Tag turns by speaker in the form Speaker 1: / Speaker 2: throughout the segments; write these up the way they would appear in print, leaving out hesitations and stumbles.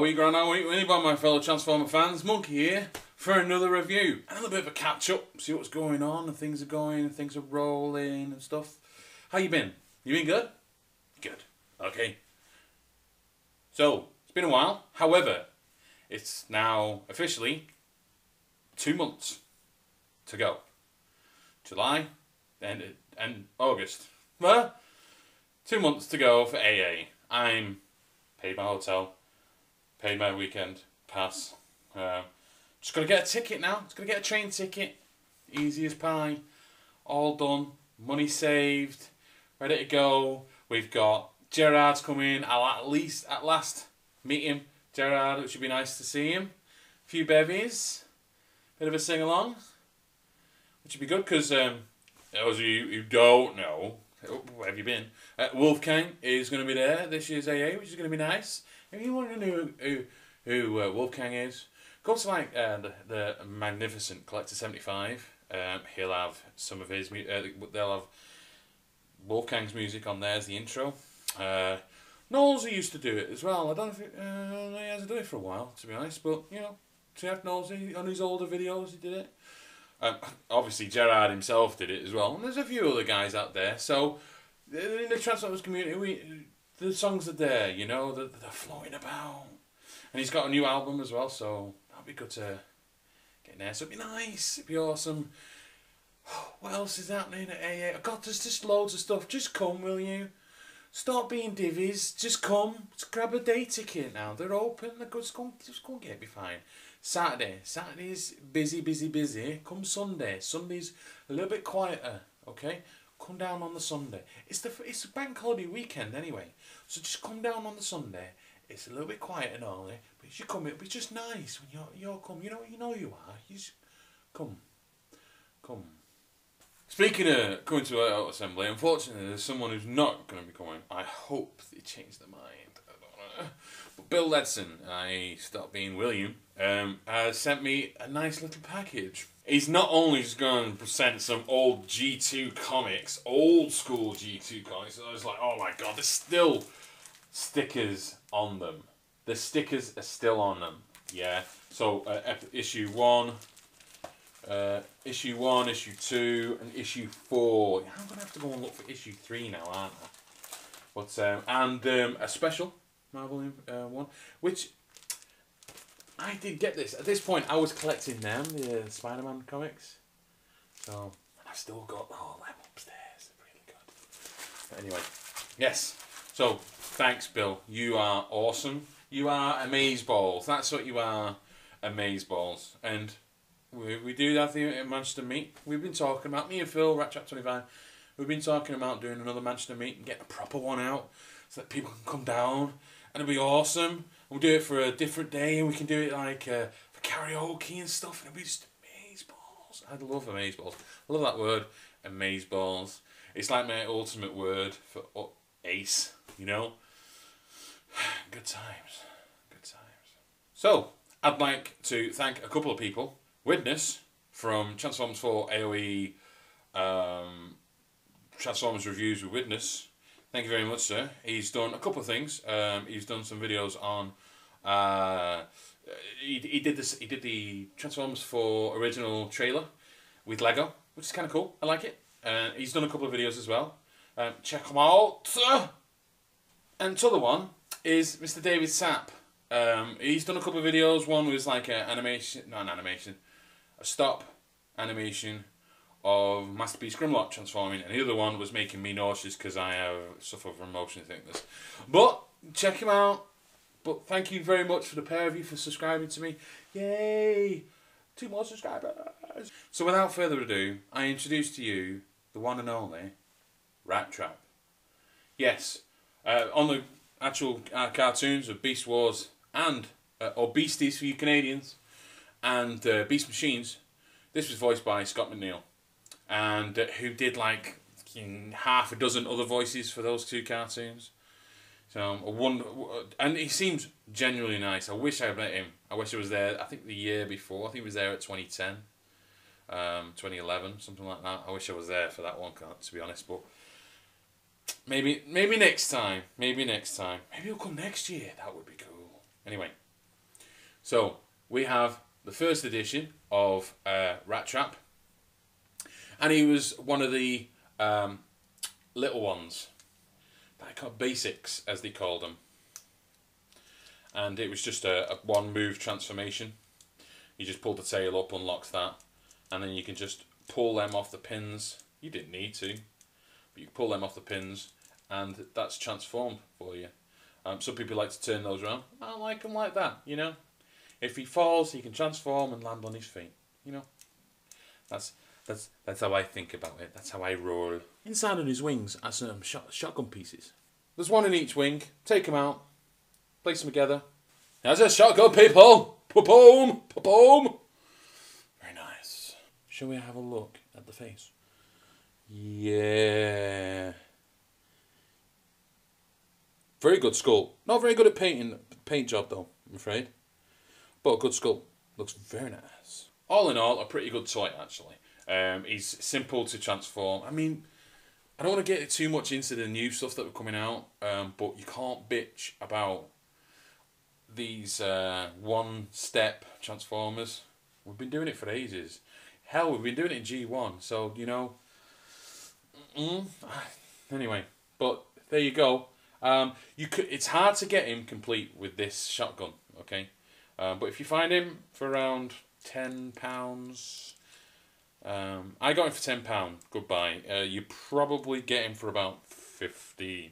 Speaker 1: week, by my fellow Transformer fans. Monkey here for another review. And a little bit of a catch up, see what's going on, and things are going, and things are rolling and stuff. How you been? You been good? Good. Okay. So, it's been a while. However, it's now officially 2 months to go. July and August. Well, 2 months to go for AA. I'm paid my hotel, paid my weekend pass. Just got to get a ticket now. Just got to get a train ticket. Easy as pie. All done. Money saved. Ready to go. We've got Gerard's coming. I'll at last meet him. Gerard, it should be nice to see him. A few bevies. Bit of a sing along. Which would be good because those of you who don't know, where have you been? Wolfgang is going to be there this year's AA, which is going to be nice. If you want to know who Wolfgang is, go to like the Magnificent Collector 75. He'll have some of his. They'll have Wolfgang's music on there as the intro. Knowles used to do it as well. I don't know if he hasn't done it for a while, to be honest. But you know, Jeff Knowles on his older videos he did it. Obviously, Gerard himself did it as well, and there's a few other guys out there. So, in the Transformers community, the songs are there, you know, they're floating about. And he's got a new album as well, so that'll be good to get in there. So it'd be nice, it'd be awesome. What else is happening at AA? God, there's just loads of stuff. Just come, will you? Stop being divvies. Just come. Just grab a day ticket now. They're open. They're good. Just go and get me fine. Saturday's busy. Come Sunday. Sunday's a little bit quieter. Okay, come down on the Sunday. It's a bank holiday weekend anyway, so just come down on the Sunday. It's a little bit quiet and all, but you should come. It'll be just nice when you're come. You know you are. You just come. Speaking of coming to an assembly, unfortunately, there's someone who's not going to be coming. I hope they change their mind. I don't know. But Bill Ledson, I stopped being William, has sent me a nice little package. He's not only just going to present some old G2 comics, old school G2 comics, and I was like, oh my god, there's still stickers on them. The stickers are still on them. Yeah. So issue 1. Issue 1, issue 2, and issue 4. I'm going to have to go and look for issue 3 now, aren't I? But, and a special Marvel one, which I did get this. At this point, I was collecting them, the Spider-Man comics. So, I've still got all them upstairs. They're really good. But anyway, yes. So, thanks, Bill. You are awesome. You are amazeballs. That's what you are, amazeballs. And we do have the Manchester meet. We've been talking about, me and Phil, Rattrap 25, we've been talking about doing another Manchester meet and getting a proper one out so that people can come down and it'll be awesome. We'll do it for a different day and we can do it like for karaoke and stuff and it'll be just amazeballs. I love amazeballs. I love that word, amazeballs. It's like my ultimate word for ace, you know? Good times. Good times. So, I'd like to thank a couple of people. Witness from Transformers 4 AOE Transformers Reviews with Witness. Thank you very much, sir. He's done a couple of things. He's done some videos on. He did the Transformers 4 original trailer with Lego, which is kind of cool. I like it. He's done a couple of videos as well. Check them out. And the other one is Mr. David Sapp. He's done a couple of videos. One was like a stop animation of Masterpiece Grimlock transforming, and the other one was making me nauseous because I suffer from motion sickness. But check him out. But thank you very much for the pair of you for subscribing to me. Yay! 2 more subscribers. So without further ado, I introduce to you the one and only Rattrap. Yes, on the actual cartoons of Beast Wars and or Beasties for you Canadians, and Beast Machines. This was voiced by Scott McNeil, and who did like half a dozen other voices for those 2 cartoons. So and he seems genuinely nice. I wish I met him. I wish I was there. I think the year before. I think he was there at 2010, 2011, something like that. I wish I was there for that one, to be honest. But maybe next time. Maybe next time. Maybe he'll come next year. That would be cool. Anyway, So we have the first edition of Rattrap, and he was one of the little ones. They called basics, as they called them. And it was just a one move transformation. You just pull the tail up, unlocks that, and then you can just pull them off the pins. You didn't need to, but you can pull them off the pins, and that's transformed for you. Some people like to turn those around. I don't like them like that, you know. If he falls, he can transform and land on his feet. You know, that's how I think about it. That's how I roll. Inside on his wings are some shotgun pieces. There's one in each wing. Take them out. Place them together. There's a shotgun, people. Pa-boom, pa-boom. Very nice. Shall we have a look at the face? Yeah. Very good sculpt. Not very good at paint job though, I'm afraid. But a good sculpt. Looks very nice. All in all, a pretty good toy actually. He's simple to transform. I mean, I don't want to get too much into the new stuff that were coming out, but you can't bitch about these one-step transformers. We've been doing it for ages. Hell, we've been doing it in G1, so, you know. Anyway, but there you go. It's hard to get him complete with this shotgun, okay? But if you find him for around £10, I got him for £10. Goodbye. You probably get him for about 15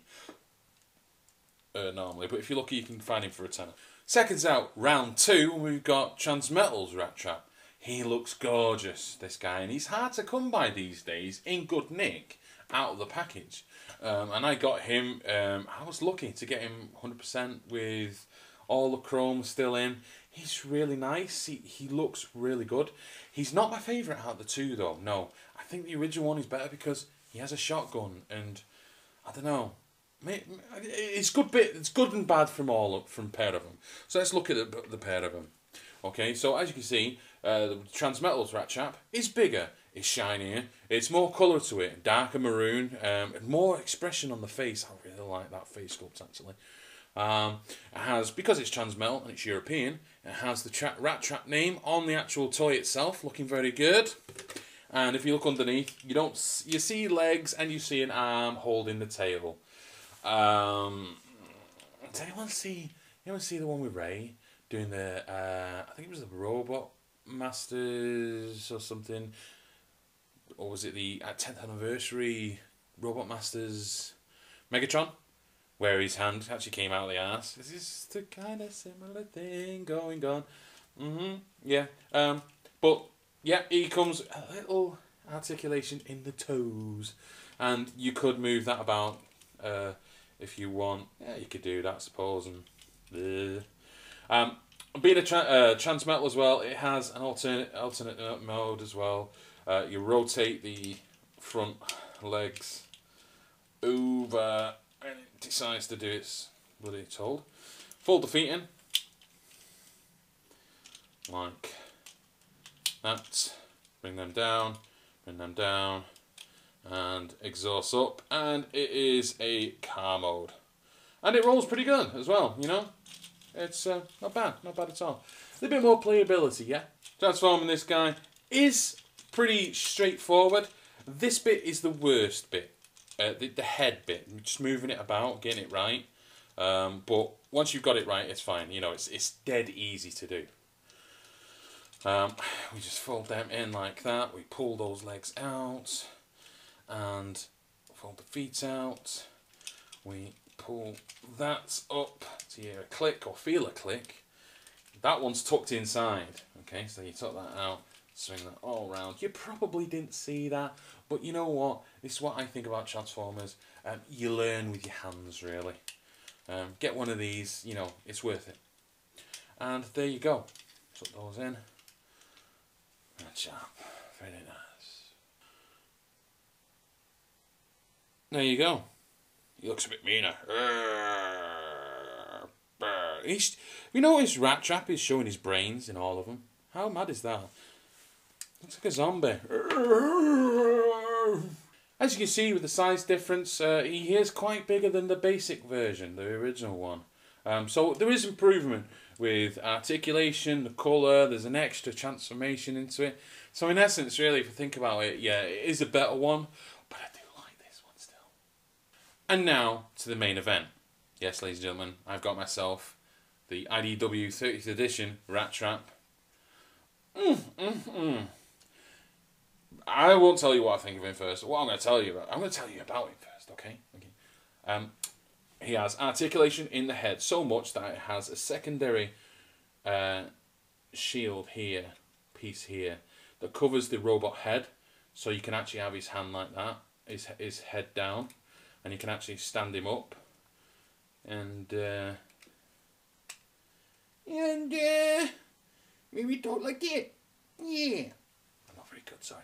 Speaker 1: normally, but if you're lucky, you can find him for a tenner. Seconds out, round 2, we've got Transmetal's Rattrap. He looks gorgeous, this guy, and he's hard to come by these days in good nick out of the package. And I got him. I was lucky to get him 100% with all the chrome still in. He's really nice. He looks really good. He's not my favourite out of the two though. No, I think the original one is better because he has a shotgun, and I don't know. It's good bit. It's good and bad from pair of them. So let's look at the pair of them. Okay, so as you can see, the Transmetal's Rattrap is bigger. It's shinier. It's more colour to it, darker maroon, and more expression on the face. I really like that face sculpt actually. It has, because it's Transmetal and it's European, it has the Rattrap name on the actual toy itself, looking very good. And if you look underneath, you see legs and you see an arm holding the tail. Did anyone see the one with Ray doing the I think it was the Robot Masters or something, or was it the 10th anniversary Robot Masters Megatron, where his hand actually came out of the arse? This is the kind of similar thing going on. Yeah. But yeah, he comes a little articulation in the toes, and you could move that about if you want. Yeah, you could do that, I suppose. And being a Transmetal as well, it has an alternate mode as well. You rotate the front legs over, and it decides to do its bloody told. Fold the feet in like that. Bring them down, and exhaust up, and it is a car mode, and it rolls pretty good as well. You know, it's not bad at all. A little bit more playability, yeah. Transforming this guy is pretty straightforward. This bit is the worst bit, the head bit. Just moving it about, getting it right. But once you've got it right, it's fine. You know, it's dead easy to do. We just fold them in like that. We pull those legs out and fold the feet out. We pull that up to hear a click or feel a click. That one's tucked inside. Okay, so you tuck that out, swing that all around. You probably didn't see that, but you know what? This is what I think about Transformers. You learn with your hands, really. Get one of these, you know, it's worth it. And there you go. Tuck those in. That's sharp. Very nice. There you go. He looks a bit meaner. You notice Rattrap is showing his brains in all of them. How mad is that? Looks like a zombie. As you can see with the size difference, he is quite bigger than the basic version, the original one. So there is improvement. with articulation, the colour, there's an extra transformation into it. So in essence, really, if you think about it, yeah, it is a better one, but I do like this one still. And now to the main event. Yes, ladies and gentlemen, I've got myself the IDW 30th edition Rattrap. I won't tell you what I think of him first. What I'm going to tell you about, I'm going to tell you about him first, okay? He has articulation in the head so much that it has a secondary shield here, piece here, that covers the robot head, so you can actually have his hand like that, his head down, and you can actually stand him up, and maybe don't like it. Yeah, I'm not very good, sorry.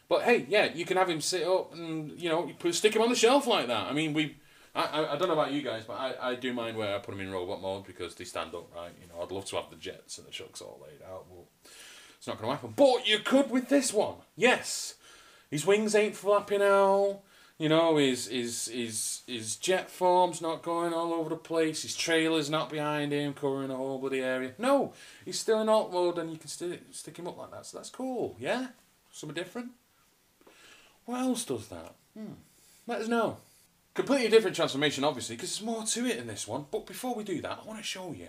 Speaker 1: But hey, yeah, you can have him sit up and, you know, stick him on the shelf like that. I mean, I don't know about you guys, but I do mind where I put them in robot mode because they stand up, right? You know, I'd love to have the jets and the chucks all laid out, but it's not going to happen. But you could with this one, yes. His wings ain't flapping out. You know, his jet form's not going all over the place. His trailer's not behind him, covering the whole bloody area. No, he's still in alt mode, and you can still stick him up like that. So that's cool, yeah? Something different. What else does that? Let us know. Completely different transformation, obviously, because there's more to it in this one. But before we do that, I want to show you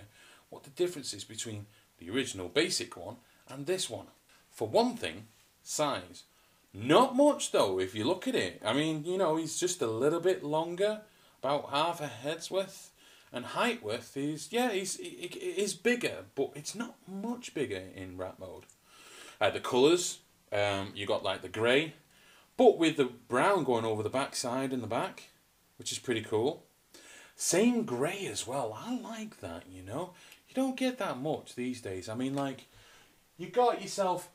Speaker 1: what the difference is between the original basic one and this one. For one thing, size. Not much, though, if you look at it. I mean, you know, he's just a little bit longer, about half a head's width. And height width is, yeah, it is bigger, but it's not much bigger in Rat mode. The colours, you got like the grey, but with the brown going over the backside and the back, which is pretty cool. Same grey as well. I like that, you know. You don't get that much these days. I mean, like, you got yourself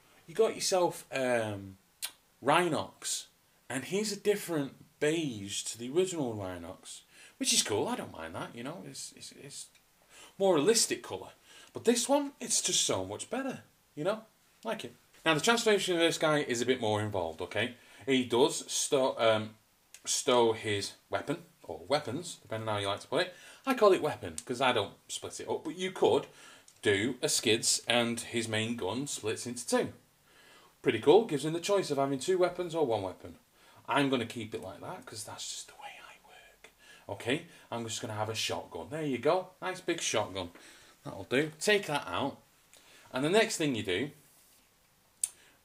Speaker 1: Rhinox, and he's a different beige to the original Rhinox, which is cool. I don't mind that, you know. It's more realistic colour. But this one, it's just so much better, you know. Like it. Now, the transformation of this guy is a bit more involved, okay? He does stow his weapon, or weapons, depending on how you like to put it. I call it weapon, because I don't split it up, but you could do a skids and his main gun splits into two. Pretty cool, gives him the choice of having two weapons or one weapon. I'm going to keep it like that, because that's just the way I work. Okay, I'm just going to have a shotgun. There you go, nice big shotgun. That'll do. Take that out, and the next thing you do,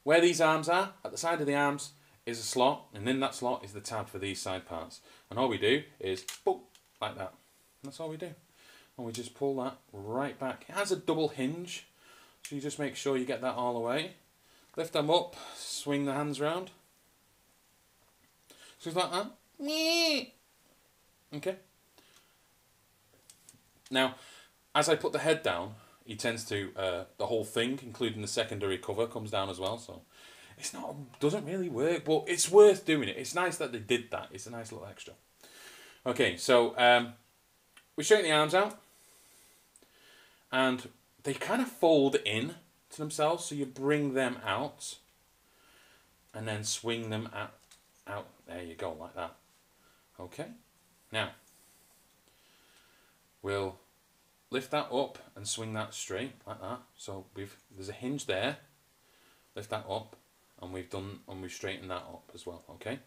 Speaker 1: where these arms are, at the side of the arms, is a slot, and in that slot is the tab for these side parts. And all we do is, boop, like that. That's all we do. And we just pull that right back. It has a double hinge, so you just make sure you get that all the way. Lift them up, swing the hands round. Just like that. Okay. Now, as I put the head down, he tends to, the whole thing, including the secondary cover, comes down as well, so it's not, doesn't really work, but it's worth doing it. It's nice that they did that. It's a nice little extra. Okay, so we straighten the arms out, and they kind of fold in to themselves, so you bring them out, and then swing them out. There you go, like that. Okay, now we'll lift that up and swing that straight, like that. So there's a hinge there. Lift that up. And we've straightened that up as well, okay?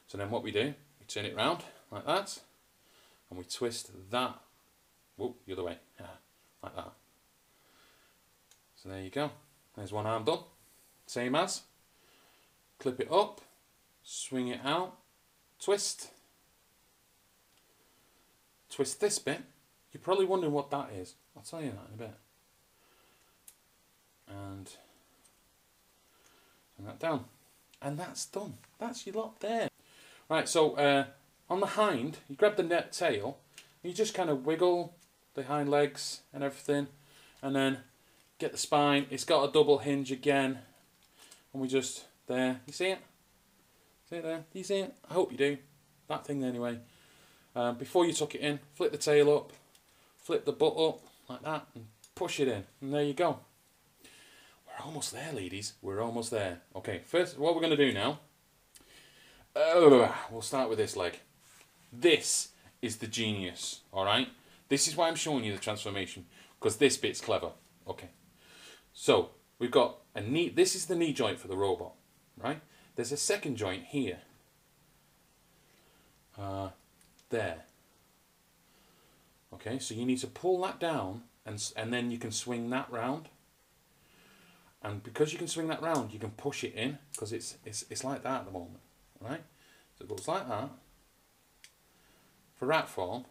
Speaker 1: So then what we do, we turn it round like that, and we twist that, whoop, the other way, yeah, like that. So there you go. There's one arm done. Same as. Clip it up, swing it out, twist. Twist this bit. You're probably wondering what that is. I'll tell you that in a bit. And that down, and that's done. That's your lot there. Right, so on the hind, you grab the net tail, you just kind of wiggle the hind legs and everything, and then get the spine. It's got a double hinge again, and we just, there, you see it? See it there? Do you see it? I hope you do. That thing anyway. Before you tuck it in, flip the tail up, flip the butt up, like that, and push it in, and there you go. We're almost there, ladies. We're almost there. Okay, first, what we're going to do now, we'll start with this leg. This is the genius, alright? This is why I'm showing you the transformation. because this bit's clever. Okay, so we've got a knee. This is the knee joint for the robot, right? There's a second joint here. There. Okay, so you need to pull that down, and then you can swing that round. And because you can swing that round, you can push it in, because it's like that at the moment, right? So it goes like that for rat form,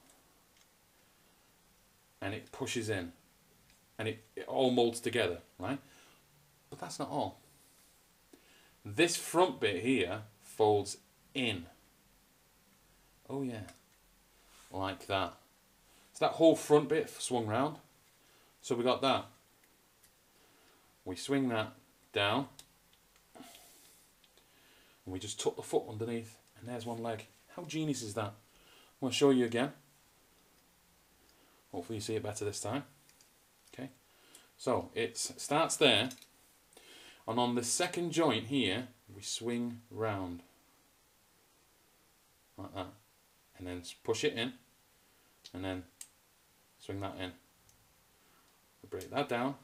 Speaker 1: and it pushes in, and it all molds together, right? But that's not all. This front bit here folds in. Oh yeah, like that. So that whole front bit swung round. So we got that. We swing that down, and we just tuck the foot underneath, and there's one leg. How genius is that? I'm going to show you again. Hopefully you see it better this time. Okay, so it starts there, and on the second joint here, we swing round like that, and then push it in, and then swing that in. We break that down,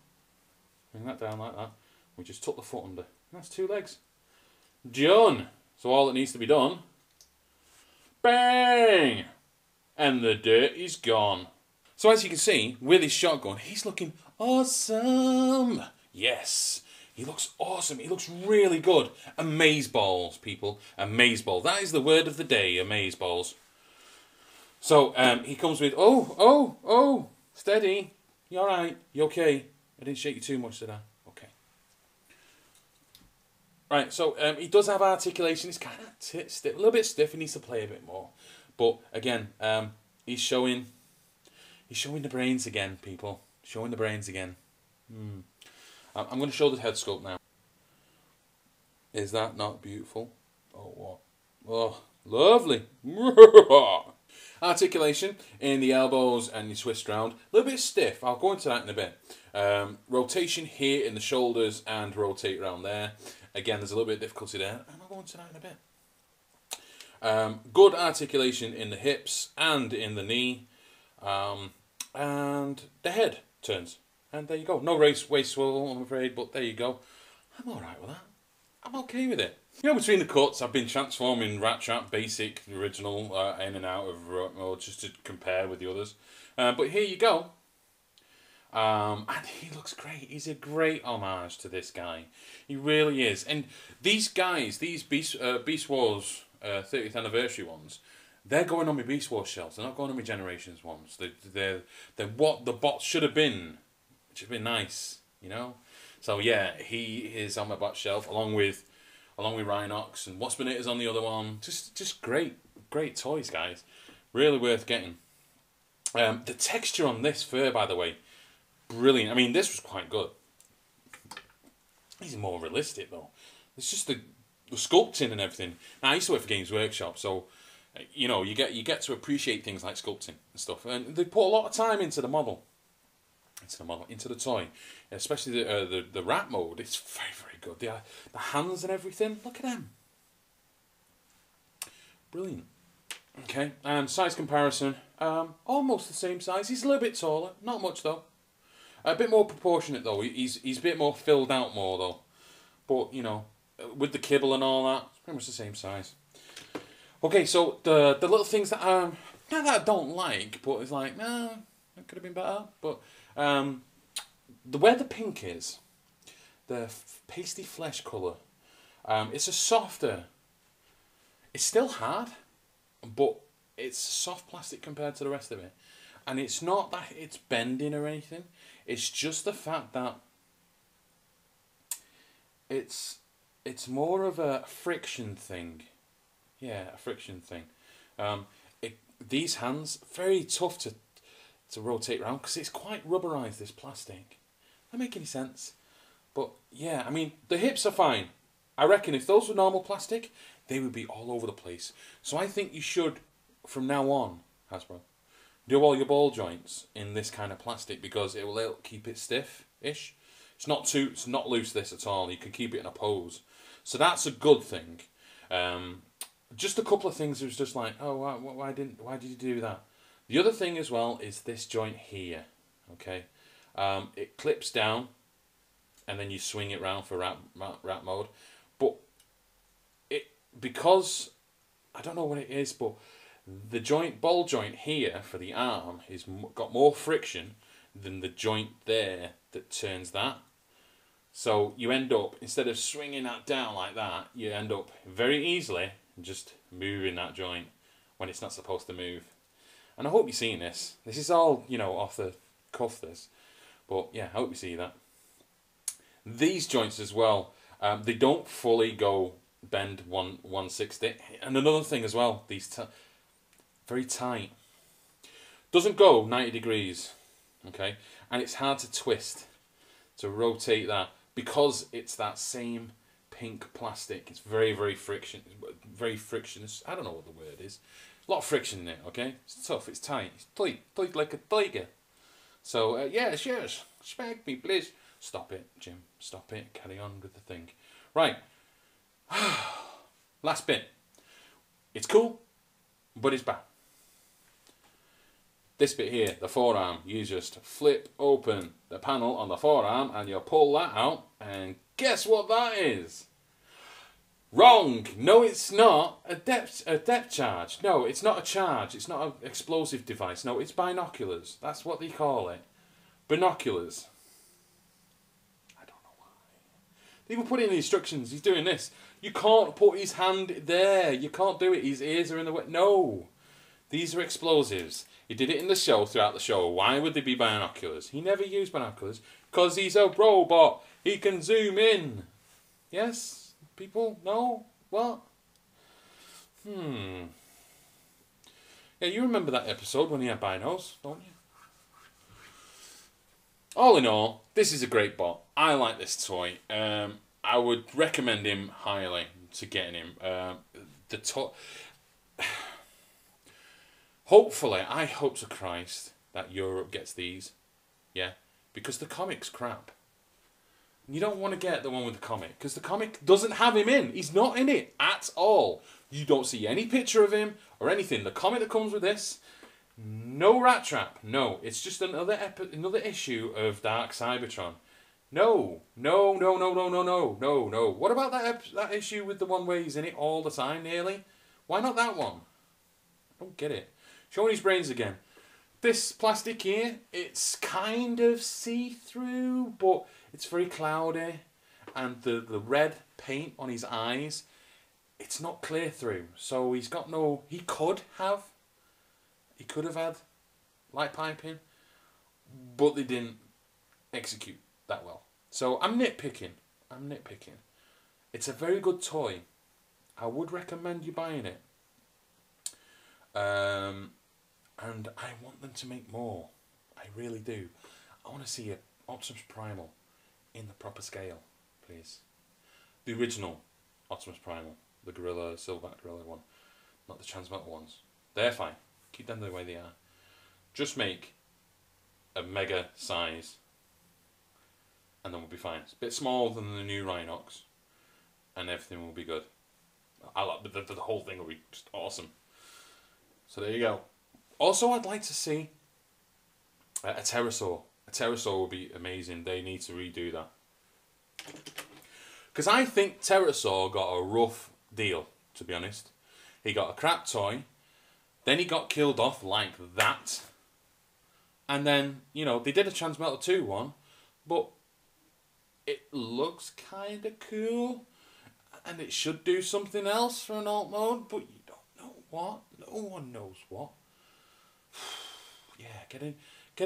Speaker 1: bring that down like that. We just tuck the foot under. And that's 2 legs. Done. So all that needs to be done, bang, and the dirt is gone. So as you can see, with his shotgun, he's looking awesome. Yes, he looks awesome. He looks really good. Amazeballs, people. Amazeballs. That is the word of the day, amazeballs. So he comes with, oh, steady. You all right? You okay? I didn't shake you too much, did I? Okay. Right, so he does have articulation. It's kind of stiff, a little bit stiff. He needs to play a bit more. But again, he's showing the brains again, people. Showing the brains again. I'm going to show the head sculpt now. Is that not beautiful? Oh, what? Oh, lovely. Articulation in the elbows and your twist round. A little bit stiff. I'll go into that in a bit. Rotation here in the shoulders and rotate around there. Again, there's a little bit of difficulty there. And I'll go into that in a bit. Good articulation in the hips and in the knee. And the head turns. And there you go. No waist swivel, I'm afraid, but there you go. I'm alright with that. I'm okay with it. You know, between the cuts, I've been transforming Rattrap Basic, original, in and out of heroic mode, just to compare with the others. But here you go. And he looks great. He's a great homage to this guy. He really is. And these guys, these Beast Wars 30th anniversary ones, they're going on my Beast Wars shelves. They're not going on my Generations ones. They're what the bots should have been. Which would have been nice, you know. So yeah, he is on my bot shelf along with Rhinox, and What's Been It is on the other one. Just great toys, guys. Really worth getting. The texture on this fur, by the way, brilliant. I mean, this was quite good. These are more realistic though. It's just the sculpting and everything. Now, I used to work for Games Workshop, so you know, you get to appreciate things like sculpting and stuff. And they put a lot of time into the model. Into the toy, especially the rat mode. It's very good. The hands and everything. Look at them. Brilliant. Okay, and size comparison. Almost the same size. He's a little bit taller. Not much though. A bit more proportionate though. He's a bit more filled out more though. But you know, with the kibble and all that, it's pretty much the same size. Okay, so the little things that not that I don't like, but it's like, nah, it could have been better. But where the pink is, the pasty flesh colour, it's a softer. It's still hard, but it's soft plastic compared to the rest of it. And it's not that it's bending or anything. It's just the fact that it's more of a friction thing. Yeah, a friction thing. These hands, very tough to rotate around because it's quite rubberized, this plastic. That make any sense? But yeah, I mean, the hips are fine. I reckon if those were normal plastic, they would be all over the place. So I think you should, from now on, Hasbro, do all your ball joints in this kind of plastic because it will help keep it stiff-ish. It's not loose this at all. You can keep it in a pose. So that's a good thing. Just a couple of things. It was just like, oh, why did you do that? The other thing as well is this joint here. Okay, It clips down, and then you swing it round for wrap mode. But because I don't know what it is, but the ball joint here for the arm is got more friction than the joint there that turns that. So you end up, instead of swinging that down like that, you end up very easily just moving that joint when it's not supposed to move. And I hope you're seeing this. This is all, you know, off the cuff, this. But yeah, I hope you see that. These joints as well, they don't fully go bend 160. And another thing as well, these very tight. Doesn't go 90 degrees, okay? And it's hard to twist, to rotate that, because it's that same pink plastic. It's very frictionless. I don't know what the word is. A lot of friction in it, okay? It's tough, it's tight, it's tight like a tiger. So, yes, smack me, please. Stop it, Jim, stop it. Carry on with the thing. Right. Last bit. It's cool, but it's bad. This bit here, the forearm, you just flip open the panel on the forearm and you pull that out, and guess what that is? Wrong! No, it's not a depth charge. No, it's not a charge. It's not an explosive device. No, it's binoculars. That's what they call it. Binoculars. I don't know why. They even put in the instructions. He's doing this. You can't put his hand there. You can't do it. His ears are in the way. No. These are explosives. He did it in the show, throughout the show. Why would they be binoculars? He never used binoculars because he's a robot. He can zoom in. Yes? People? No? What? Yeah, you remember that episode when he had binos, don't you? All in all, this is a great bot. I like this toy. I would recommend him highly to getting him. Hopefully, I hope to Christ that Europe gets these. Yeah? Because the comic's crap. You don't want to get the one with the comic, because the comic doesn't have him in. He's not in it at all. You don't see any picture of him or anything. The comic that comes with this, no Rattrap. No, it's just another issue of Dark Cybertron. No. What about that issue with the one where he's in it all the time, nearly? Why not that one? I don't get it. Showing his brains again. This plastic here, it's kind of see-through, but it's very cloudy, and the red paint on his eyes, it's not clear through. So he's got no. He could have had light piping, but they didn't execute that well. So I'm nitpicking. It's a very good toy. I would recommend you buying it. And I want them to make more. I really do. I want to see a Optimus Primal in the proper scale, please. The original Optimus Primal, the gorilla, silverback gorilla one, not the transmetal ones. They're fine. Keep them the way they are. Just make a mega size, and then we'll be fine. It's a bit smaller than the new Rhinox, and everything will be good. I like the whole thing will be just awesome. So there you go. Also, I'd like to see a pterosaur. A pterosaur would be amazing. They need to redo that. Because I think Pterosaur got a rough deal, to be honest. He got a crap toy, then he got killed off like that, and then, you know, they did a Transmetal 2 one, but it looks kind of cool, and it should do something else for an alt mode, but you don't know what. No one knows what. Yeah, get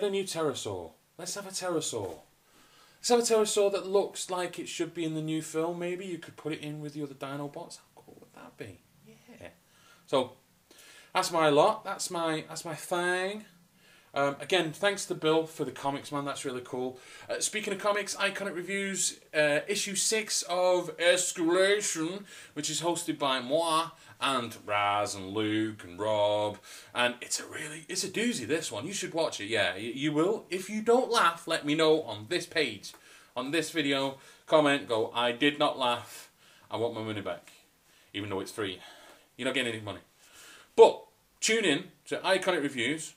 Speaker 1: a new Pterosaur. Let's have a Pterosaur. Let's have a Pterosaur that looks like it should be in the new film. Maybe you could put it in with the other Dinobots. How cool would that be? Yeah. So that's my lot. That's my thing. Again, thanks to Bill for the comics, man. That's really cool. Speaking of comics, Iconic Reviews, issue 6 of Escalation, which is hosted by moi and Raz and Luke and Rob, and it's a doozy, this one. You should watch it. Yeah, you will. If you don't laugh, let me know on this page, on this video. Comment, go, I did not laugh. I want my money back, even though it's free. You're not getting any money. But tune in to Iconic Reviews.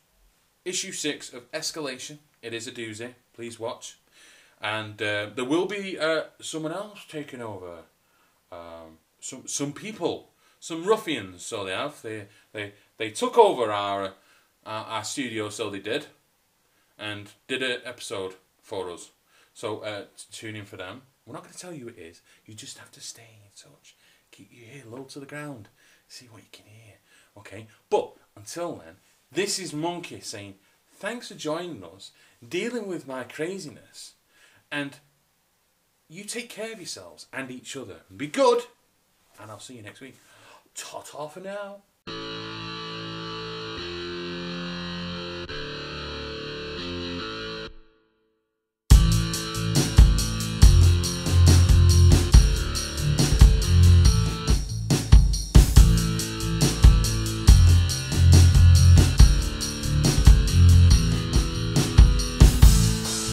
Speaker 1: Issue 6 of Escalation. It is a doozy. Please watch. And there will be someone else taking over. Some people, some ruffians. So they have. They took over our studio. So they did, and did an episode for us. So tune in for them. We're not going to tell you who it is. You just have to stay in touch. Keep your ear low to the ground. See what you can hear. Okay? But until then, this is Monkey saying thanks for joining us, dealing with my craziness, and you take care of yourselves and each other. Be good, and I'll see you next week. Ta-ta for now.